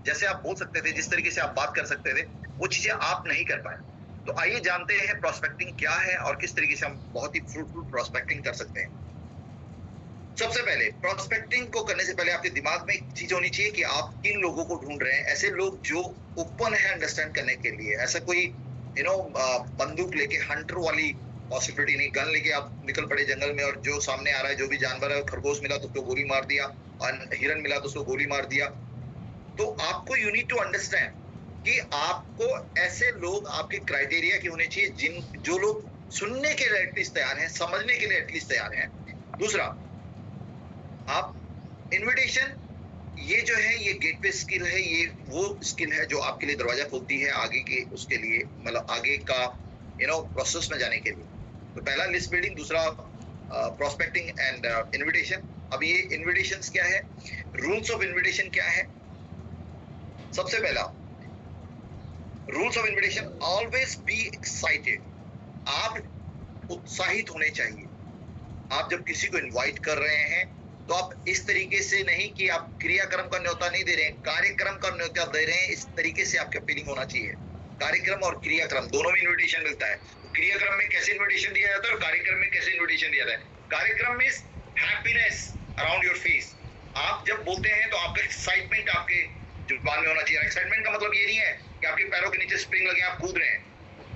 जैसे आप बोल सकते थे, जिस तरीके से आप बात कर सकते थे, वो चीजें आप नहीं कर पाए। तो आइए जानते हैं प्रोस्पेक्टिंग क्या है और किस तरीके से हम बहुत ही फ्रूटफुल प्रोस्पेक्टिंग कर सकते हैं। सबसे पहले प्रोस्पेक्टिंग को करने से पहले आपके दिमाग में एक चीज होनी चाहिए कि आप किन लोगों को ढूंढ रहे हैं। ऐसे लोग जो ओपन है अंडरस्टैंड करने के लिए। ऐसा कोई बंदूक लेके हंटर वाली पॉसिबिलिटी नहीं, गन लेके आप निकल पड़े जंगल में और जो सामने आ रहा है, जो भी जानवर है, खरगोश मिला तो उसको गोली मार दिया और हिरन मिला तो उसको गोली मार दिया। तो आपको यू नीड टू अंडरस्टैंड कि आपको ऐसे लोग आपके क्राइटेरिया के होने चाहिए जिन जो लोग सुनने के लिए एटलीस्ट तैयार हैं, समझने के लिए एटलीस्ट तैयार हैं। दूसरा, आप इनविटेशन, ये जो है ये गेटवे स्किल है, ये वो स्किल है जो आपके लिए दरवाजा खोलती है आगे के उसके लिए, मतलब आगे का प्रोसेस में जाने के लिए। तो पहला लिस्ट बिल्डिंग, दूसरा प्रोस्पेक्टिंग एंड इनविटेशन। अब ये इनविटेशंस क्या है, रूल्स ऑफ इनविटेशन क्या है। सबसे पहला rules of invitation, always be excited. आप उत्साहित होने चाहिए। आप जब किसी को इनवाइट कर रहे हैं तो आप इस तरीके से नहीं कि आप क्रियाक्रम का न्योता नहीं दे रहे हैं, कार्यक्रम का न्योता दे रहे हैं। इस तरीके से आपका फीलिंग होना चाहिए। कार्यक्रम और क्रियाक्रम दोनों में इनविटेशन मिलता है। तो क्रियाक्रम में कैसे इनविटेशन दिया जाता है और कार्यक्रम में कैसे इनविटेशन दिया जाता है। कार्यक्रम में हैप्पीनेस अराउंड योर फेस। आप जब बोलते हैं तो आपका एक्साइटमेंट आपके जुबान में होना चाहिए। एक्साइटमेंट का मतलब ये नहीं है कि आपके पैरों के नीचे स्प्रिंग लगे आप कूद रहे हैं।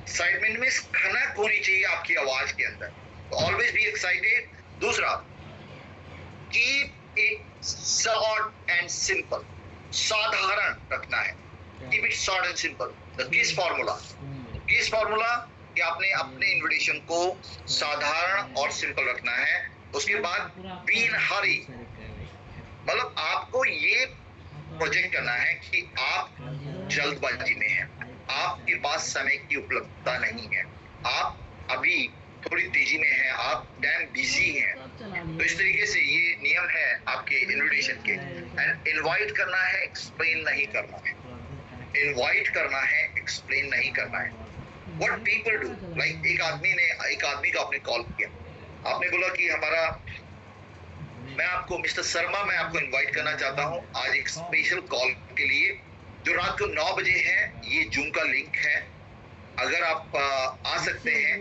एक्साइटमेंट में खनक होनी चाहिए आपकी आवाज के अंदर। तो ऑलवेज बी एक्साइटेड। दूसरा, keep it short and simple. साधारण रखना है। Keep it short and simple. The किस फॉर्मूला, किस फॉर्मूला कि आपने अपने इनविटेशन को साधारण और सिंपल रखना है। उसके बाद बी इन हरी, मतलब आपको ये प्रोजेक्ट करना है कि आप जल्दबाजी में हैं, आपके पास समय की उपलब्धता नहीं है, आप अभी थोड़ी तेजी में हैं, आप डैम बिजी हैं। तो इस तरीके से ये नियम है आपके इनविटेशन के। एंड इनवाइट करना है, एक्सप्लेन नहीं करना है। इनवाइट करना है, एक्सप्लेन नहीं करना है। व्हाट पीपल डू, लाइक एक आदमी का आपने कॉल किया, आपने बोला कि मैं आपको मिस्टर शर्मा, मैं आपको इनवाइट करना चाहता हूं आज एक स्पेशल कॉल के लिए जो रात को 9 बजे है। ये जूम का लिंक है, अगर आप आ सकते हैं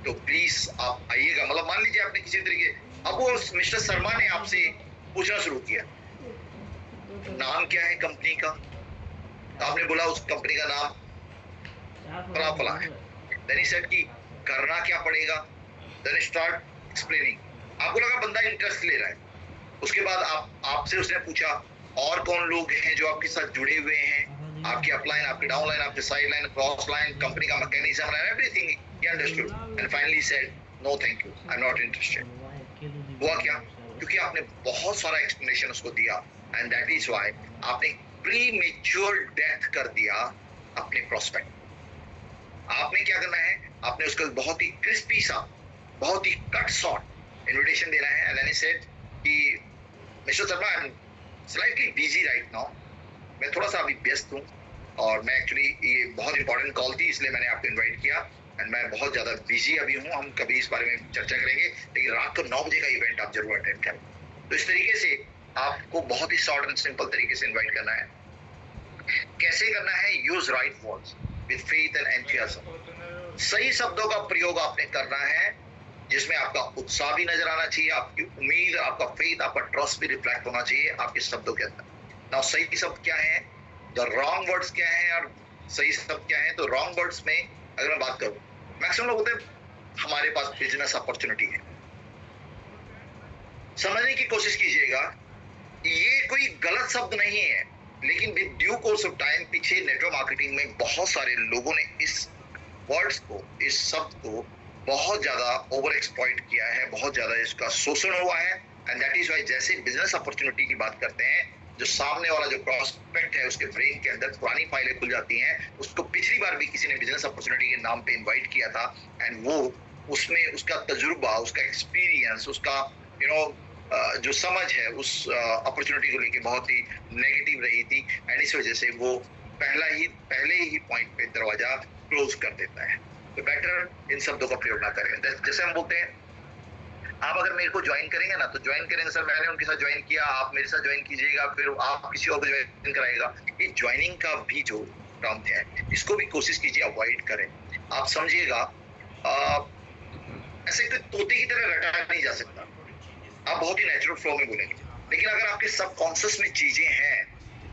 तो प्लीज आप आइएगा। मतलब मान लीजिए आपने किसी तरीके, अब वो मिस्टर शर्मा ने आपसे पूछना शुरू किया नाम क्या है कंपनी का, तो आपने बोला उस कंपनी का नाम फला फला है। देन ही सेड कि करना क्या पड़ेगा। Then start explaining. आपको लगा बंदा इंटरेस्ट ले रहा है। उसके बाद आपसे उसने पूछा और कौन लोग हैं जो आपके साथ जुड़े हुए हैं, आपके अपलाइन, आपके डाउनलाइन, आपके side line, cross line, company का mechanism and everything he understood and finally said no thank you, I am not interested. हुआ क्या, क्योंकि आपने बहुत सारा एक्सप्लेनेशन उसको दिया एंड दैट इज व्हाई आपने प्रीमेच्योर डेथ कर दिया अपने प्रोस्पेक्ट। आपने क्या करना है, आपने उसको बहुत ही क्रिस्पी सा, बहुत ही कट शॉर्ट इनविटेशन देना है। एंड देन ही सेड कि mister Sharma, I am slightly busy right now, मैं थोड़ा सा अभी व्यस्त हूँ और मैं एक्चुअली ये बहुत इंपॉर्टेंट कॉल थी इसलिए मैंने आपको इनवाइट किया एंड मैं बहुत ज्यादा बिजी अभी हूँ। हम कभी इस बारे में चर्चा करेंगे, लेकिन रात को 9 बजे का इवेंट आप जरूर अटेंड करें। तो इस तरीके से आपको बहुत ही शॉर्ट एंड सिंपल तरीके से इन्वाइट करना है। कैसे करना है, use right words with faith and enthusiasm. सही शब्दों का प्रयोग आपने करना है जिसमें आपका उत्साह भी नजर आना चाहिए, आपकी उम्मीद, आपका फेथ, आपका ट्रस्ट भी रिफ्लेक्ट होना चाहिए आपके शब्दों के अंदर। नाउ सही शब्द क्या है, द रॉन्ग वर्ड्स क्या है और सही शब्द क्या है। तो रॉन्ग वर्ड्स में अगर मैं बात करूं, मैक्सिमम लोग बोलते हैं हमारे पास बिजनेस अपॉर्चुनिटी है। समझने की कोशिश कीजिएगा, ये कोई गलत शब्द नहीं है, लेकिन with due course of time पीछे नेटवर्क मार्केटिंग में बहुत सारे लोगों ने इस वर्ड्स को, इस शब्द को बहुत ज्यादा ओवर एक्सप्लॉइट किया है, बहुत ज्यादा इसका शोषण हुआ है। एंड दैट इज व्हाई जैसे बिजनेस अपॉर्चुनिटी की बात करते हैं, जो सामने वाला जो प्रोस्पेक्ट है उसके ब्रेन के अंदर पुरानी फाइलें खुल जाती हैं। उसको पिछली बार भी किसी ने बिजनेस अपॉर्चुनिटी के नाम पे इनवाइट किया था एंड वो उसमें उसका तजुर्बा, उसका एक्सपीरियंस, उसका जो समझ है उस अपॉर्चुनिटी को लेके बहुत ही नेगेटिव रही थी एंड इस वजह से वो पहले ही पॉइंट पे दरवाजा क्लोज कर देता है। तो बेटर इन शब्दों का प्रयोग ना करें। जैसे हम बोलते हैं आप अगर मेरे को ज्वाइन करेंगे ना तो ज्वाइन करेंगे सर, मैंने उनके साथ ज्वाइन किया, आप मेरे साथ ज्वाइन कीजिएगा, फिर आप किसी और को ज्वाइन कराएगा। ये ज्वाइनिंग का भी जो टर्म है इसको भी कोशिश कीजिए अवॉइड करें। आप समझिएगा ऐसे कोई तोते की तरह रटा नहीं जा सकता, आप बहुत ही नेचुरल फ्लो में बोलेंगे, लेकिन अगर आपके सबकॉन्शियस में चीजें हैं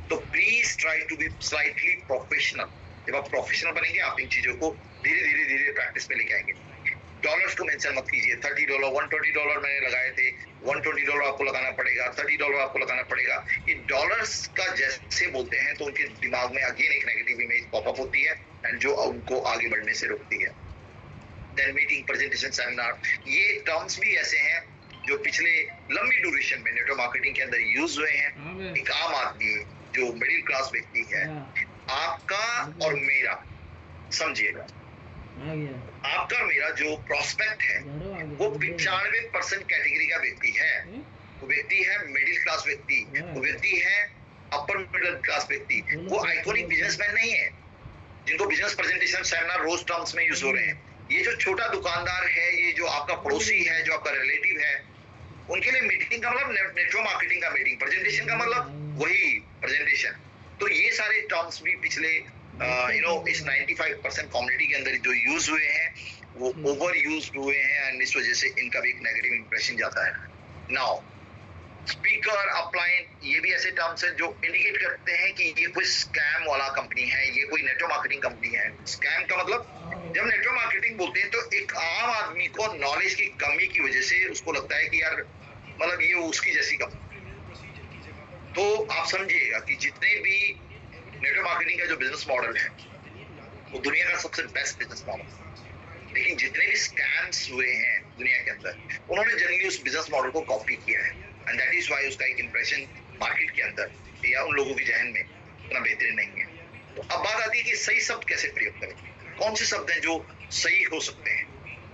तो please try to be slightly professional. जब आप प्रोफेशनल बनेंगे आप इन चीजों को धीरे धीरे प्रैक्टिस पे लेके आएंगे। डॉलर्स को मेंशन मत कीजिए, $30 $120 मैंने लगाए थे, $120 आपको लगाना पड़ेगा, $30 आपको लगाना पड़ेगा। ये डॉलर्स का जैसे बोलते हैं तो उनके दिमाग में अगेन एक नेगेटिव इमेज पॉपअप होती है एंड जो उनको आगे बढ़ने से रोकती है। देन मीटिंग, प्रेजेंटेशन, सेमिनार, ये टर्म्स भी ऐसे हैं जो पिछले लंबी ड्यूरेशन में नेटवर्क मार्केटिंग के अंदर यूज हुए हैं। एक आम आदमी जो मिडिल क्लास व्यक्ति है, आपका और मेरा, समझिएगा, आपका और मेरा जो प्रोस्पेक्ट है वो 95% कैटेगरी का व्यक्ति है। वो व्यक्ति है मिडिल क्लास व्यक्ति, वो व्यक्ति है अपर मिडिल क्लास व्यक्ति। वो आइकॉनिक बिजनेसमैन नहीं है जिनको बिजनेस प्रेजेंटेशन, सेमिनार रोज टर्म्स में यूज हो रहे हैं। ये जो छोटा दुकानदार है, ये जो आपका पड़ोसी है, जो आपका रिलेटिव है, उनके लिए मीटिंग का मतलब नेटवर्क मार्केटिंग का मीटिंग, प्रेजेंटेशन का मतलब वही प्रेजेंटेशन। तो ये सारे टर्म्स भी पिछले इस 95% कम्युनिटी के अंदर जो यूज हुए हैं वो ओवर यूज हुए हैं एंड इस वजह से इनका भी एक नेगेटिव इंप्रेशन जाता है। नाउ स्पीकर, अपलाइन, ये भी ऐसे टर्म्स हैं जो इंडिकेट करते हैं कि ये कोई स्कैम वाला कंपनी है, ये कोई नेटवर्क मार्केटिंग कंपनी है। स्कैम का मतलब, जब नेटवर्क मार्केटिंग बोलते हैं तो एक आम आदमी को नॉलेज की कमी की वजह से उसको लगता है कि यार मतलब ये उसकी जैसी कंपनी। तो आप समझिएगा कि जितने भी नेटवर्क मार्केटिंग का जो बिजनेस मॉडल है वो दुनिया का सबसे बेस्ट बिजनेस मॉडल, लेकिन जितने भी स्कैम्स हुए हैं दुनिया के अंदर उन्होंने जनरली उस बिजनेस मॉडल को कॉपी किया है एंड दैट इज व्हाई उसका एक इंप्रेशन मार्केट के अंदर या उन लोगों के जहन में उतना बेहतरीन नहीं है। तो अब बात आती है कि सही शब्द कैसे प्रयोग करें, कौन से शब्द हैं जो सही हो सकते हैं।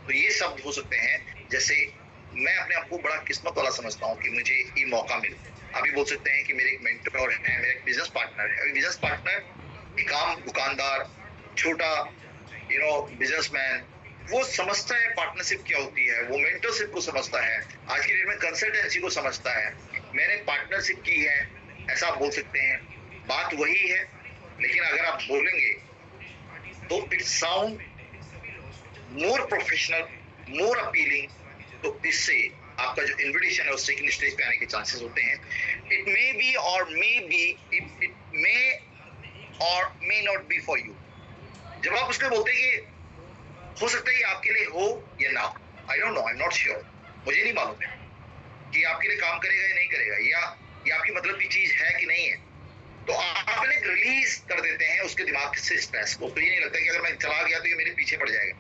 तो ये शब्द हो सकते हैं, जैसे मैं अपने आप को बड़ा किस्मत वाला समझता हूँ कि मुझे ये मौका मिले। आप ये बोल सकते हैं कि मेरे एक मेंटर है, मेरा एक बिजनेस पार्टनर है। बिजनेस पार्टनर एक आम दुकानदार, छोटा बिजनेसमैन, वो समझता है पार्टनरशिप क्या होती है, वो मेंटरशिप को समझता है, आज की डेट में कंसल्टेंसी को समझता है। मैंने पार्टनरशिप की है, ऐसा आप बोल सकते हैं, बात वही है, लेकिन अगर आप बोलेंगे तो it sound more professional, more appealing. तो इससे आपका जो इन्विटेशन है उस सेकंड स्टेज पे आने के चांसेस होते हैं। इट मे बी और मे बी, इट मे और may not be for you. जब आप उसको बोलते हैं कि हो सकता है ये आपके लिए हो या ना, I don't know, I am not sure, मुझे नहीं मालूम है कि आपके लिए काम करेगा या नहीं करेगा, या ये आपकी मतलब की चीज है कि नहीं है। तो आप रिलीज कर देते हैं उसके दिमाग से स्ट्रेस को। तो ये नहीं लगता कि अगर मैं चला गया तो ये मेरे पीछे पड़ जाएगा।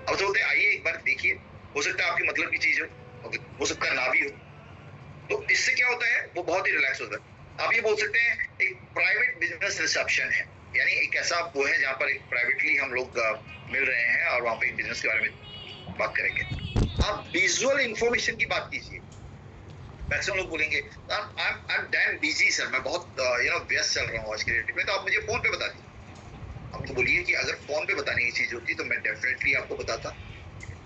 अब तो बोलते हैं आइए एक बार देखिए, हो सकता है आपकी मतलब की चीज हो सकता है ना भी हो। तो इससे क्या होता है, वो बहुत ही रिलैक्स होता है। आप ये बोल सकते हैं एक प्राइवेट बिजनेस रिसेप्शन है, यानी एक ऐसा वो है जहाँ पर एक प्राइवेटली हम लोग मिल रहे हैं और वहाँ पे एक बिजनेस के बारे में बात करेंगे। आप विजुअल इंफॉर्मेशन की बात कीजिए। मैक्सिमम लोग बोलेंगे I am damn busy sir, मैं बहुत व्यस्त चल रहा हूँ आज की डेट में, तो आप मुझे फोन पे बता दीजिए। आप तो बोलिए कि अगर फोन पे बताने की चीज होती तो मैं डेफिनेटली आपको बताता,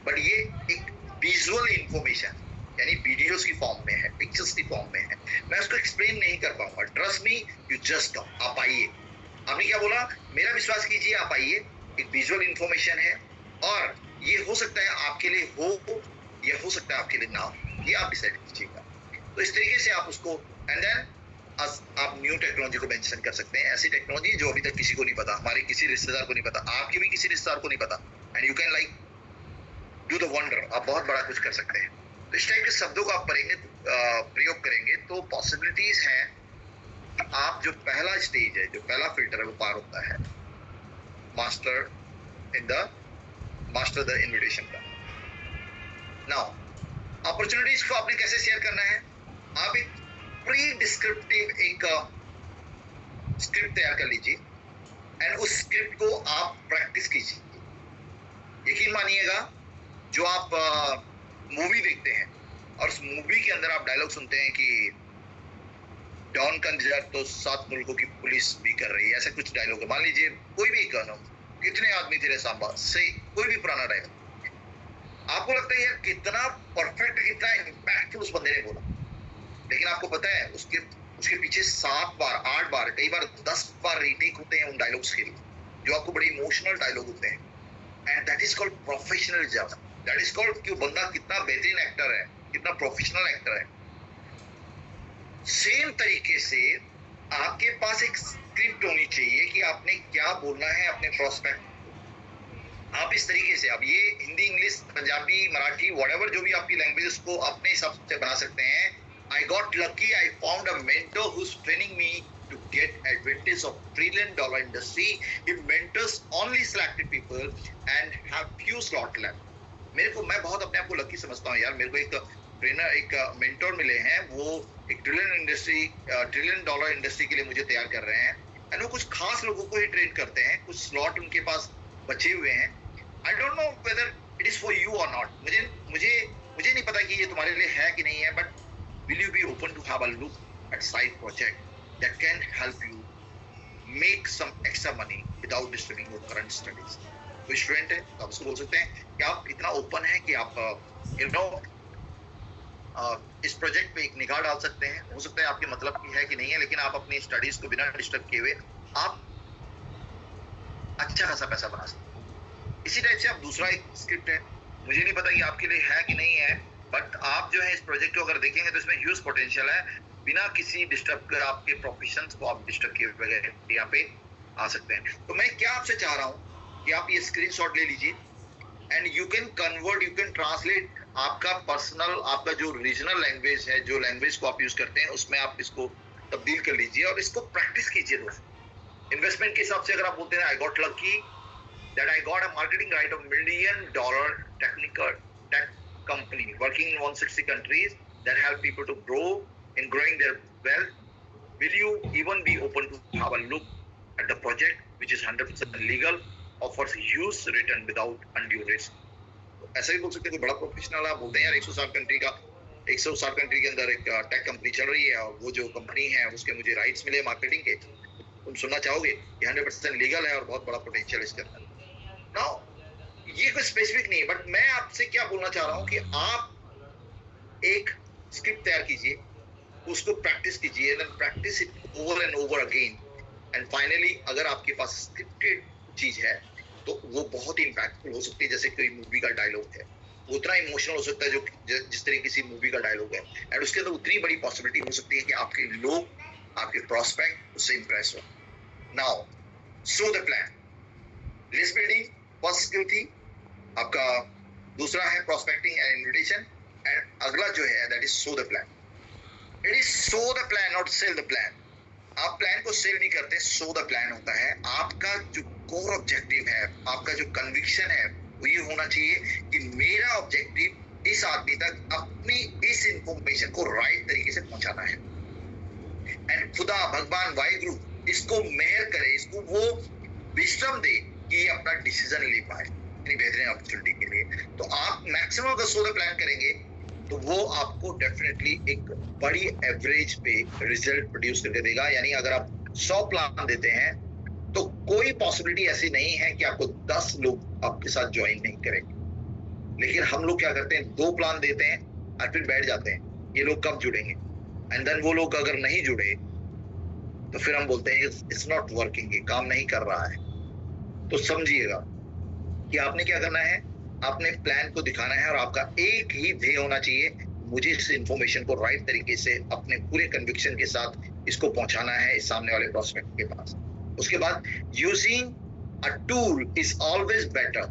बट ये एक विजुअल इंफॉर्मेशन यानी वीडियोस की फॉर्म में है, पिक्चर्स की फॉर्म में है, मैं उसको एक्सप्लेन नहीं कर पाऊंगा। Trust me, you just come, आप आइए। आपने क्या बोला, मेरा विश्वास कीजिए, आप आइए। एक विजुअल इंफॉर्मेशन है और ये हो सकता है आपके लिए हो या हो सकता है आपके लिए ना हो, ये आप डिसाइड कीजिएगा। तो इस तरीके से आप उसको एंड देन आप न्यू टेक्नोलॉजी को मेंशन कर सकते हैं, ऐसी टेक्नोलॉजी जो अभी तक किसी को नहीं पता, हमारे किसी रिश्तेदार को नहीं पता, आपके भी किसी रिश्तेदार को नहीं पता, and you can like do the wonder, आप बहुत बड़ा कुछ कर सकते हैं। तो इस टाइप के शब्दों को आप प्रयोग करेंगे तो पॉसिबिलिटीज हैं। आप जो पहला स्टेज है, जो पहला फिल्टर है वो पार होता है, मास्टर द इन्विटेशन का। नाउ अपॉर्चुनिटीज को आपने कैसे शेयर करना है, आप एक प्री डिस्क्रिप्टिव एक स्क्रिप्ट तैयार कर लीजिए एंड उस स्क्रिप्ट को आप प्रैक्टिस कीजिए। यकीन मानिएगा, जो आप मूवी देखते हैं और उस मूवी के अंदर आप डायलॉग सुनते हैं कि डॉन का इंतजार तो 7 मुल्कों की पुलिस भी कर रही है, ऐसा कुछ डायलॉग है। मान लीजिए कोई भी गाना, कितने आदमी तेरे सांबा से, कोई भी पुराना डायलॉग, आपको लगता है यार कितना परफेक्ट, कितना इम्पैक्टफुल उस बंदे ने बोला, लेकिन आपको पता है उसके उसके पीछे 7 बार 8 बार कई बार 10 बार रीटेक होते हैं उन डायलॉग्स के लिए, जो आपको बड़े इमोशनल डायलॉग होते हैं, and that is called professionalism. That is called कि बंदा कितना बेहतरीन एक्टर है, कितना प्रोफेशनल एक्टर है। सेम तरीके से आपके पास एक स्क्रिप्ट होनी चाहिए कि आपने क्या बोलना है अपने प्रोस्पेक्ट। आप इस तरीके से, अब ये हिंदी, इंग्लिश, पंजाबी, मराठी, व्हाटएवर जो भी आपकी लैंग्वेज, उसको अपने हिसाब से बना सकते हैं। I got lucky, I found a mentor who is training me to get advantage of $1 trillion industry. It mentors only selected people and have few slot left. मैं बहुत अपने आप को लकी समझता हूँ यार। मेरे को एक ट्रेनर, एक मेंटोर मिले हैं, वो एक $1 trillion इंडस्ट्री के लिए मुझे तैयार कर रहे हैं, एंड वो कुछ खास लोगों को ही ट्रेन करते हैं, कुछ स्लॉट उनके पास बचे हुए हैं। I don't know whether it is for you और नॉट। मुझे नहीं पता कि ये तुम्हारे लिए है कि नहीं है, but will you be open to have a look at side project that can help you make some extra money without disturbing your current studies? कोई स्टूडेंट है तो आप उसको बोल सकते हैं कि आप इतना ओपन है कि आप इस प्रोजेक्ट पे एक निगाह डाल सकते हैं। हो सकता है आपके मतलब की है कि नहीं है, लेकिन आप अपनी स्टडीज को बिना डिस्टर्ब किए हुए आप अच्छा खासा पैसा बना सकते हैं। इसी टाइप से आप दूसरा एक स्क्रिप्ट है, मुझे नहीं पता कि आपके लिए है कि नहीं है, बट आप जो है इस प्रोजेक्ट को अगर देखेंगे तो इसमें ह्यूज पोटेंशियल है। बिना किसी डिस्टर्ब कर आपके प्रोफेशंस को आप डिस्टर्ब किए बगैर यहाँ पे आ सकते हैं। तो मैं क्या आपसे चाह रहा हूँ कि आप ये स्क्रीनशॉट ले लीजिए, and you can convert, you can translate आपका पर्सनल, आपका जो रीजनल लैंग्वेज है, जो लैंग्वेज को आप यूज करते हैं, उसमें आप इसको तब्दील कर लीजिए और इसको प्रैक्टिस कीजिए दोस्तों। इन्वेस्टमेंट के हिसाब से अगर आप बोलते हैं I got lucky that I got a marketing right of $1 million technical tech company working in 160 countries that help people to grow in growing their wealth. Will you even be open to have a look at the project which is 100% legal, offers huge return without undue risk? ऐसा भी बोल सकते हैं, कोई बड़ा professional आप बोलते हैं यार 160 कंट्री का, 160 कंट्री के अंदर एक टेक कंपनी चल रही है और वो जो कंपनी है उसके मुझे राइट्स मिले मार्केटिंग के, तुम सुनना चाहोगे? ये 100% लीगल है और बहुत बड़ा पोटेंशियल इसके अंदर। नाउ ये कोई स्पेसिफिक नहीं है, बट मैं आपसे क्या बोलना चाह रहा हूं कि आप एक स्क्रिप्ट तैयार कीजिए, उसको प्रैक्टिस कीजिए, then practise it over and over again, and finally अगर आपके पास स्क्रिप्टेड चीज है तो वो बहुत ही इम्पैक्टफुल हो सकती है। जैसे कोई मूवी का डायलॉग है, वो उतना इमोशनल हो सकता है जो जिस तरीके की मूवी का डायलॉग है, एंड उसके अंदर उतनी बड़ी पॉसिबिलिटी हो सकती है कि आपके लोग, आपके प्रोस्पेक्ट उससे इंप्रेस हो। Now so the plan, list building first skill थी आपका, दूसरा है प्रोस्पेक्टिंग एंड इन्विटेशन, एंड अगला जो है that is show the plan. It is show the plan, not sell the plan. आप प्लान को सेल नहीं करते, सो द प्लान होता है। आपका जो कोर ऑब्जेक्टिव है, आपका जो कन्विक्शन है, वो ये होना चाहिए कि मेरा ऑब्जेक्टिव इस आदमी तक अपनी इस इंफॉर्मेशन को राइट तरीके से पहुंचाना है, एंड खुदा भगवान वाहिगुरु इसको मेहर करे, इसको वो विश्रम दे कि ये अपना डिसीजन ले पाए इतनी बेहतरीन अपॉर्चुनिटी के लिए। तो आप मैक्सिमम अगर सो द प्लान करेंगे तो वो आपको डेफिनेटली एक बड़ी एवरेज पे रिजल्ट प्रोड्यूस करके देगा। यानी अगर आप 100 प्लान देते हैं तो कोई पॉसिबिलिटी ऐसी नहीं है कि आपको 10 लोग आपके साथ ज्वाइन नहीं करेंगे। लेकिन हम लोग क्या करते हैं, 2 प्लान देते हैं और फिर बैठ जाते हैं ये लोग कब जुड़ेंगे, एंड देन वो लोग अगर नहीं जुड़े तो फिर हम बोलते हैं इट्स नॉट वर्किंग, ये काम नहीं कर रहा है। तो समझिएगा कि आपने क्या करना है, आपने प्लान को दिखाना है और आपका एक ही ध्येय होना चाहिए, मुझे इस इंफॉर्मेशन को राइट तरीके से अपने पूरे कन्विक्शन के साथ इसको पहुंचाना है इस सामने वाले प्रोस्पेक्ट के पास। उसके बाद using a tool is always better.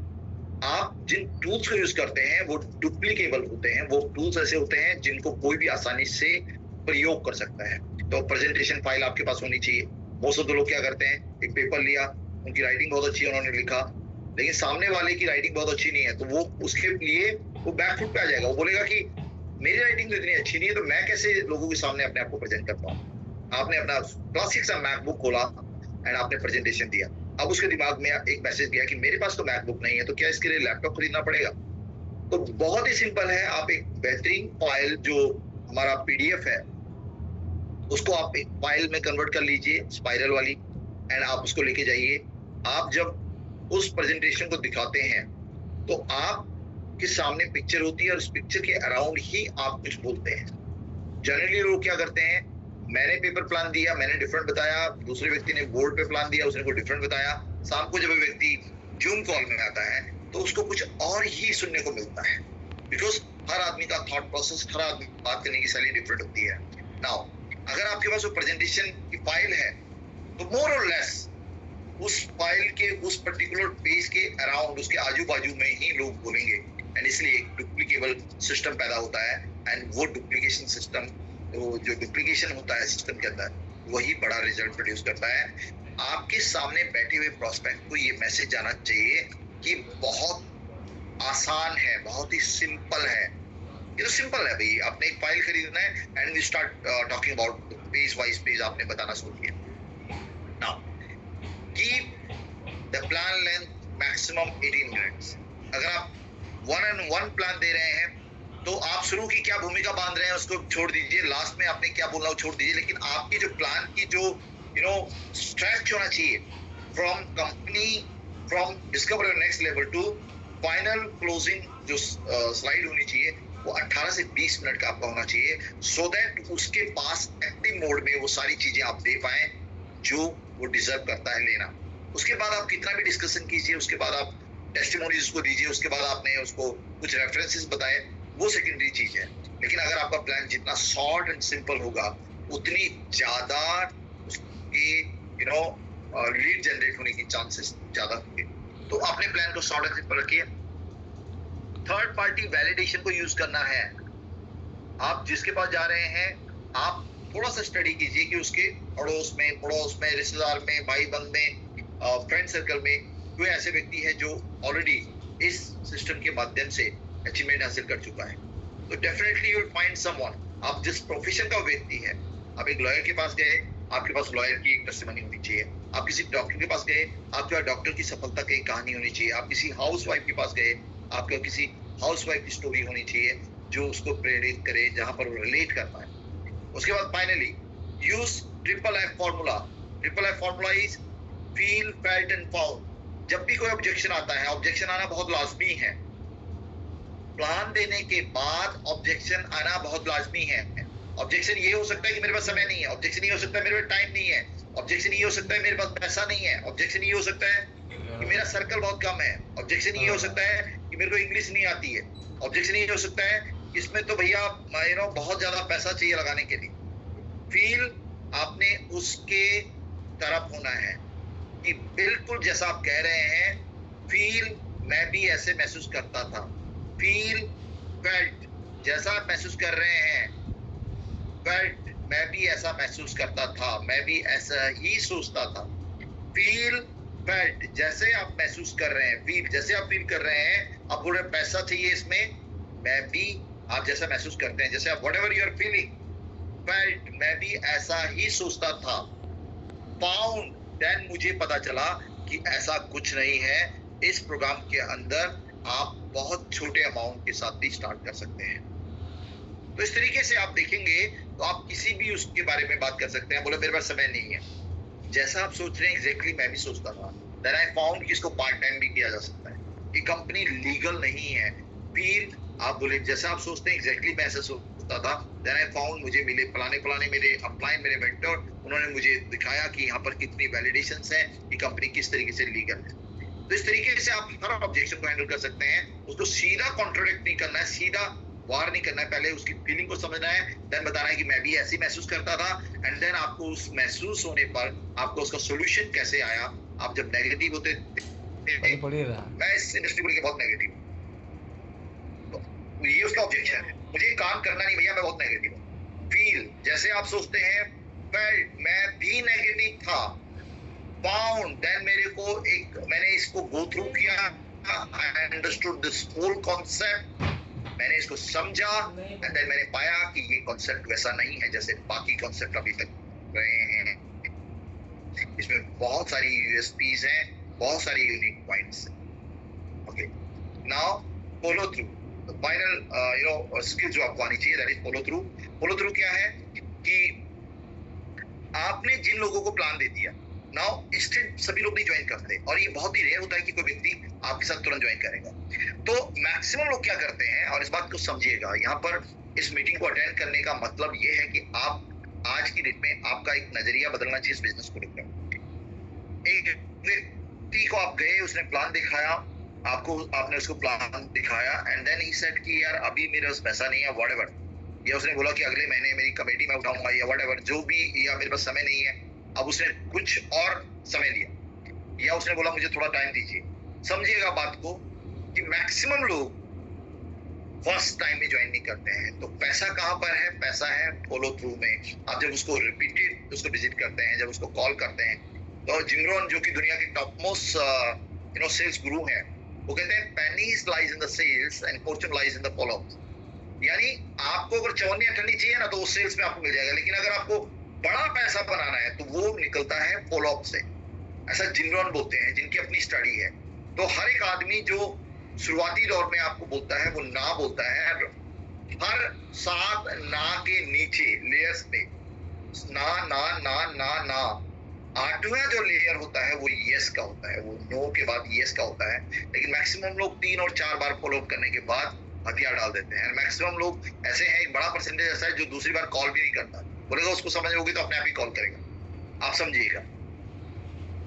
आप जिन टूल्स को यूज करते हैं वो डुप्लीकेबल होते हैं, वो टूल्स ऐसे होते हैं जिनको कोई भी आसानी से प्रयोग कर सकता है। तो प्रेजेंटेशन फाइल आपके पास होनी चाहिए। मोस्ट ऑफ द लोग क्या करते हैं, एक पेपर लिया, उनकी राइटिंग बहुत अच्छी है, उन्होंने लिखा, लेकिन सामने वाले की राइटिंग बहुत अच्छी नहीं है, तो वो उसके लिए वो बैकफुट पे आ जाएगा। वो बोलेगा कि मेरी राइटिंग तो इतनी अच्छी नहीं है, तो मैं कैसे लोगों के सामने अपने आप को प्रेजेंट कर पाऊं। आपने अपना क्लासिक सा मैकबुक खोला एंड आपने प्रेजेंटेशन दिया, अब उसके दिमाग में एक मैसेज गया कि मेरे पास तो मैकबुक नहीं है, तो क्या इसके लिए लैपटॉप खरीदना पड़ेगा? तो बहुत ही सिंपल है, आप एक बेहतरीन फाइल जो हमारा पीडीएफ है उसको आप एक फाइल में कन्वर्ट कर लीजिए, स्पाइरल वाली, एंड आप उसको लेके जाइए। आप जब उस प्रेजेंटेशन को दिखाते हैं तो आप आपके सामने पिक्चर होती है और उस पिक्चर के अराउंड ही आप कुछ बोलते हैं। जनरली लोग क्या करते हैं, मैंने पेपर प्लान दिया, मैंने डिफरेंट बताया, दूसरे व्यक्ति ने बोर्ड पे प्लान दिया, उसने को डिफरेंट बताया। शाम को जब वो व्यक्ति जूम कॉल में आता है तो उसको कुछ और ही सुनने को मिलता है, बिकॉज हर आदमी का थॉट प्रोसेस, हर आदमी बात करने की शैली डिफरेंट होती है। नाउ अगर आपके पास वो प्रेजेंटेशन की फाइल है तो मोर और लेस उस फाइल के उस पर्टिकुलर पेज के अराउंड, उसके आजू बाजू में ही लोग बोलेंगे, एंड इसलिए एक डुप्लीकेबल सिस्टम पैदा होता है। एंड वो डुप्लीकेशन सिस्टम, तो जो डुप्लीकेशन होता है सिस्टम के अंदर, वही बड़ा रिजल्ट प्रोड्यूस करता है। आपके सामने बैठे हुए प्रोस्पेक्ट को ये मैसेज जाना चाहिए कि बहुत आसान है, बहुत ही सिंपल है। ये तो सिंपल है भाई, आपने एक फाइल खरीदना है and we start talking about page wise page आपने बताना शुरू किया। Now keep the plan length maximum 18 minutes. अगर आप 1-on-1 प्लान दे रहे हैं तो आप शुरू की क्या भूमिका बांध रहे हैं उसको छोड़ दीजिए, लास्ट में आपने क्या बोलना वो छोड़ दीजिए, लेकिन आपकी जो प्लान की जो स्ट्रेच होना चाहिए from company, from discover your next level to final closing, जो स्लाइड होनी चाहिए वो 18 से 20 मिनट का आपका होना चाहिए, सो दैट उसके पास एक्टिव मोड में वो सारी चीजें आप दे पाए जो वो डिजर्व करता है लेना। उसके बाद आप कितना भी डिस्कशन कीजिए, उसके बाद आप टेस्टिमोनीज उसको दीजिए, उसके बाद आपने उसको कुछ रेफरेंसेस बताए, वो सेकेंडरी चीज है। लेकिन अगर आपका प्लान जितना शॉर्ट एंड सिंपल होगा उतनी ज्यादा उसकी लीड जनरेट होने की चांसेस ज्यादा होंगे। तो आपने प्लान को शॉर्ट एंड सिंपल रखिए। थर्ड पार्टी वैलिडेशन को यूज करना है। आप जिसके पास जा रहे हैं आप थोड़ा सा स्टडी कीजिए कि उसके पड़ोस में, रिश्तेदार में, भाई बंद में, फ्रेंड सर्कल में कोई ऐसे व्यक्ति है जो ऑलरेडी इस सिस्टम के माध्यम से अचीवमेंट हासिल कर चुका है। तो definitely you will find someone. आप जिस प्रोफेशन का व्यक्ति है, आप एक लॉयर के पास गए, आपके पास लॉयर की एक टेस्टिमनी होनी चाहिए। आप किसी डॉक्टर के पास गए, आपके पास डॉक्टर की सफलता की कहानी होनी चाहिए। आप किसी हाउसवाइफ के पास गए, आपके किसी हाउसवाइफ की स्टोरी होनी चाहिए जो उसको प्रेरित करे, जहां पर वो रिलेट कर पाए। उसके बाद finally use triple F formula. Triple F formula is feel, felt and found. जब भी कोई ऑब्जेक्शन आता है, ऑब्जेक्शन आना बहुत लाजमी है। प्लान देने के बाद ऑब्जेक्शन आना बहुत लाजमी है। ऑब्जेक्शन ये हो सकता है कि मेरे पास समय नहीं है, ऑब्जेक्शन ये हो सकता है मेरे पास टाइम नहीं है, ऑब्जेक्शन ये हो सकता है मेरे पास पैसा नहीं है, ऑब्जेक्शन ये हो सकता है कि मेरा सर्कल बहुत कम है, ऑब्जेक्शन ये हो सकता है कि मेरे को इंग्लिश नहीं आती है, ऑब्जेक्शन ये हो सकता है कि इसमें तो भैया बहुत ज्यादा पैसा चाहिए लगाने के लिए। फील आपने उसके तरफ होना है कि बिल्कुल जैसा आप कह रहे हैं, फील मैं भी ऐसे महसूस करता था, फील, फेल्ट जैसा आप महसूस कर रहे हैं, फेल्ट मैं भी ऐसा महसूस करता था, मैं भी ऐसा ही सोचता था। फील, फेल्ट जैसे आप महसूस कर रहे हैं, फील जैसे आप फील कर रहे हैं, आप बोल रहे पैसा चाहिए इसमें, मैं भी आप जैसा महसूस करते हैं, जैसे आप whatever you are feeling, felt मैं भी ऐसा ही सोचता था। फाउंड देन मुझे पता चला कि ऐसा कुछ नहीं है। इस प्रोग्राम के अंदर आप बहुत छोटे अमाउंट के साथ भी स्टार्ट कर सकते हैं। तो इस तरीके से आप देखेंगे तो आप किसी भी उसके बारे में बात कर सकते हैं। बोले मेरे पास समय नहीं है, जैसा आप सोच रहे हैं एग्जैक्टली मैं भी सोचता था। देन आई फाउंड कि इसको पार्ट टाइम भी किया जा सकता है, ये कंपनी लीगल नहीं है। फिर आप बोले जैसा आप सोचते हैं एग्जैक्टली मैं ऐसा सोचता था। देन आई फाउंड मुझे मिले फलाने मेरे अपलाइन, मेरे मेंटर, उन्होंने मुझे दिखाया कि यहाँ पर कितनी वैलिडेशंस हैं, कि कंपनी किस तरीके से लीगल है। तो इस तरीके से आप हर ऑब्जेक्शन को हैंडल कर सकते हैं। उसको सीधा कॉन्ट्रोडिक्ट नहीं करना है, सीधा वार नहीं करना है, पहले उसकी फीलिंग को समझना है, देन बताना है कि मैं भी ऐसे महसूस करता था, एंड देन आपको उस महसूस होने पर आपको उसका सोल्यूशन कैसे आया। आप जब नेगेटिव होते मैं इस इंडस्ट्री को लेकर बहुत नेगेटिव, तो ये उसका ऑब्जेक्शन है, मुझे काम करना नहीं भैया, मैं बहुत नेगेटिव हूँ। फील जैसे आप सोचते हैं, फेल्ट मैं भी नेगेटिव था, फाउंड देन मेरे को एक मैंने इसको गो थ्रू किया, I understood this whole concept, मैंने इसको समझा, एंड देन मैंने पाया कि ये कॉन्सेप्ट वैसा नहीं है जैसे बाकी कॉन्सेप्ट अभी तक रहे हैं। इसमें बहुत सारी यूएसपीज हैं, बहुत सारी यूनिक पॉइंट्स हैं। Okay, now follow through, the final skill जो आपको आनी चाहिए, that is follow through. Follow through क्या है कि आपने जिन लोगों को प्लान दे दिया, नाउ इंस्टेंट सभी लोग नहीं ज्वाइन करते, और ये बहुत ही रेयर होता है कि कोई व्यक्ति आपके साथ तुरंत ज्वाइन करेगा। तो मैक्सिमम लोग क्या करते हैं, और इस बात को समझिएगा, यहाँ पर इस मीटिंग को अटेंड करने का मतलब ये है कि आप आज की डेट में आपका एक नजरिया बदलना चाहिए इस बिजनेस को लेकर। एक व्यक्ति को आप गए, उसने प्लान दिखाया आपको, आपने उसको प्लान दिखाया, एंड देन ही सेड कि यार अभी मेरे पास पैसा नहीं है, व्हाटएवर, या उसने बोला कि अगले महीने मेरी कमेटी में उठाऊंगा, या व्हाटएवर जो भी, या मेरे पास समय नहीं है। अब उसने कुछ और समय लिया, या उसने बोला मुझे थोड़ा टाइम दीजिए। समझिएगा बात को कि मैक्सिमम लोग फर्स्ट टाइम में ज्वाइन नहीं करते हैं। तो पैसा कहाँ पर है? पैसा है फॉलो थ्रू में। आप जब उसको रिपीटेड उसको विजिट करते हैं, जब उसको कॉल करते हैं, तो जिम रोहन जो कि दुनिया के टॉप मोस्ट सेल्स गुरु हैं, वो कहते हैं pennies lies in the sales and fortune lies in the follow. यानी आपको अगर चवन्नी अठन्नी चाहिए ना, तो वो सेल्स में आपको मिल जाएगा, लेकिन अगर आपको बड़ा पैसा बनाना है तो वो निकलता है फॉलो अप से। ऐसा जिम रोहन बोलते हैं, जिनकी अपनी स्टडी है। तो हर एक आदमी जो शुरुआती दौर में आपको बोलता है, वो ना बोलता है। हर 7 ना के नीचे लेयर्स पे ना ना ना ना ना 8वां जो लेयर होता है वो यस का होता है, वो नो के बाद यस का होता है। लेकिन मैक्सिमम लोग 3 और 4 बार फॉलो अप करने के बाद हथियार डाल देते हैं। मैक्सिमम लोग ऐसे हैं, एक बड़ा परसेंटेज ऐसा है जो दूसरी बार कॉल भी नहीं करता, बोलेगा उसको समझ होगी तो अपने आप ही कॉल करेगा। आप समझिएगा,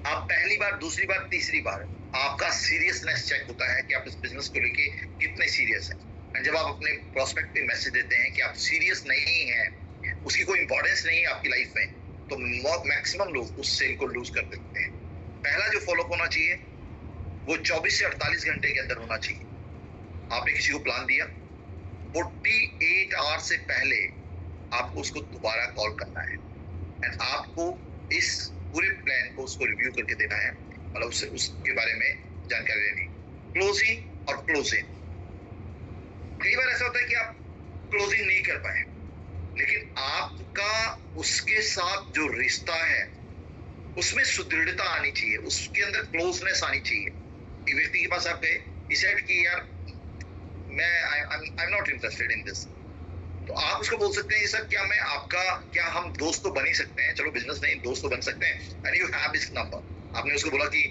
आप पहली बार, दूसरी बार, तीसरी बार आपका सीरियसनेस चेक होता है कि आप इस बिजनेस को लेके कितने सीरियस हैं। एंड जब आप अपने प्रोस्पेक्ट पे मैसेज देते हैं कि आप सीरियस नहीं हैं, उसकी कोई इंपॉर्टेंस नहीं है आपकी लाइफ में, तो मैक्सिमम लोग उस सेल को लूज कर देते हैं। पहला जो फॉलो होना चाहिए वो 24 से 48 घंटे के अंदर होना चाहिए। आपने किसी को प्लान दिया, 48 आवर्स से पहले आपको उसको दोबारा कॉल करना है, एंड आपको इस पूरे प्लान को उसको रिव्यू करके देना है, मतलब उसके बारे में जानकारी लेनी। क्लोजिंग और क्लोजिंग, कई बार ऐसा होता है कि आप क्लोजिंग नहीं कर पाए, लेकिन आपका उसके साथ जो रिश्ता है उसमें सुदृढ़ता आनी चाहिए, उसके अंदर क्लोजनेस आनी चाहिए। एक व्यक्ति के पास आप गए, he said कि यार I'm not interested in this, तो आप उसको बोल सकते हैं सर क्या हम दोस्त तो बन ही सकते हैं, चलो बिजनेस नहीं दोस्त तो बन सकते हैं। And you have his number. आपने उसको बोला कि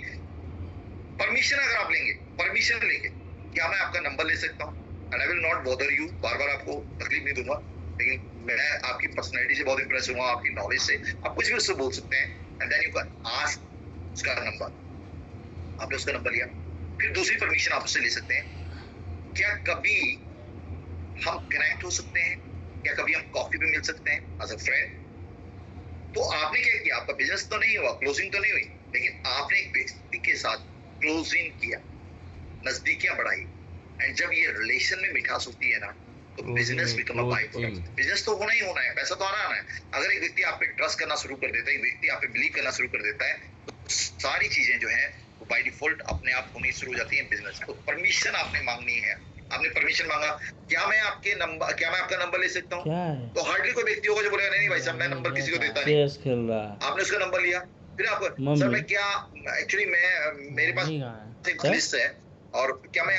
परमिशन अगर आप लेंगे, परमिशन लेके क्या मैं आपका नंबर ले सकता हूँ, and I will not bother you, बार बार आपको तकलीफ नहीं दूंगा, लेकिन मैं आपकी पर्सनैलिटी से बहुत इंप्रेस हुआ, आपकी नॉलेज से, आप कुछ भी उससे बोल सकते हैं। And then you can ask उसका नंबर। आपने उसका नंबर लिया, फिर दूसरी परमिशन आप उससे ले सकते हैं, क्या कभी हम कनेक्ट हो सकते हैं, क्या कभी हम कॉफी पे मिल सकते हैं एज अ फ्रेंड। तो आपने क्या किया, आपका बिजनेस तो नहीं हुआ, क्लोजिंग तो नहीं हुई, लेकिन आपने एक व्यक्ति के साथ क्लोजिंग किया, नजदीकियां बढ़ाई। एंड जब ये रिलेशन में मिठास होती है ना, तो business become a by product. Business तो होना ही होना है, पैसा तो आना है। अगर एक व्यक्ति आप पे ट्रस्ट करना शुरू कर देता है, एक व्यक्ति आप पे बिलीव करना शुरू कर देता है, तो सारी चीजें जो है वो बाय डिफॉल्ट अपने आप होनी शुरू हो जाती है बिजनेस। तो परमिशन आपने मांगनी है। आपने परमिशन मांगा, क्या मैं आपका नंबर ले सकता हूँ? तो हार्डली कोई व्यक्ति होगा जो बोलेगा नहीं भाई साहब मैं नंबर किसी को देता नहीं। खेल रहा है। आपने उसका नंबर लिया, फिर आपको सर मैं क्या, एक्चुअली मेरे पास एक लिस्ट है, और क्या मैं